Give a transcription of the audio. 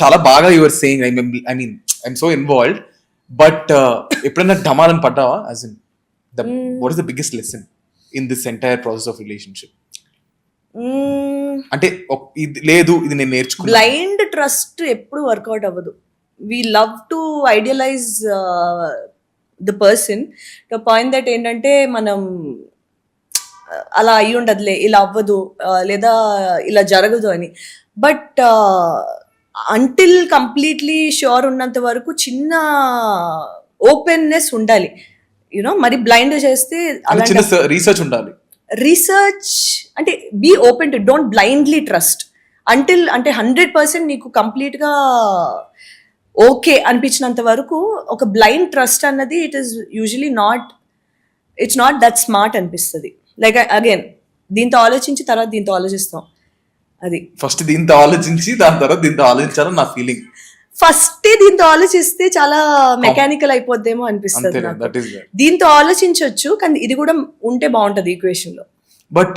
చాలా బాగా your saying, I mean I'm so involved, but ఎప్పుడైనా డమాలని పడ్డావా? As in what is the biggest lesson in this entire process of relationship? అంటే ఇది లేదు, ఇది నేను నేర్చుకున్నా. బ్లైండ్ ట్రస్ట్ ఎప్పుడు వర్కౌట్ అవ్వదు. We love to idealize the person to point that ఏంటంటే మనం అలా అయ్యి ఉండదులే, ఇలా అవ్వదు, లేదా ఇలా జరగదు అని. బట్ అంటిల్ కంప్లీట్లీ ష్యూర్ ఉన్నంత వరకు చిన్న ఓపెన్నెస్ ఉండాలి. యూనో మరి బ్లైండ్ చేస్తే చిన్న రీసెర్చ్ ఉండాలి. రీసెర్చ్ అంటే be open to, don't blindly trust until అంటే 100% నీకు కంప్లీట్గా ఓకే అనిపించినంత వరకు. ఒక బ్లైండ్ ట్రస్ట్ అన్నది ఇట్స్ నాట్ దట్ స్మార్ట్ అనిపిస్తుంది. లైక్ అగైన్ దీంతో ఆలోచించి తర్వాత దీంతో ఆలోచిస్తాం. అది ఫస్ట్ దీంతో ఆలోచించి దాని తర్వాత దీంతో ఆలోచించాలని నా ఫీలింగ్. ఫస్ట్ దీంతో ఆలోచిస్తే చాలా మెకానికల్ అయిపోద్దేమో అనిపిస్తుంది. దీంతో ఆలోచించవచ్చు, కానీ ఇది కూడా ఉంటే బాగుంటది ఈక్వేషన్ లో. బట్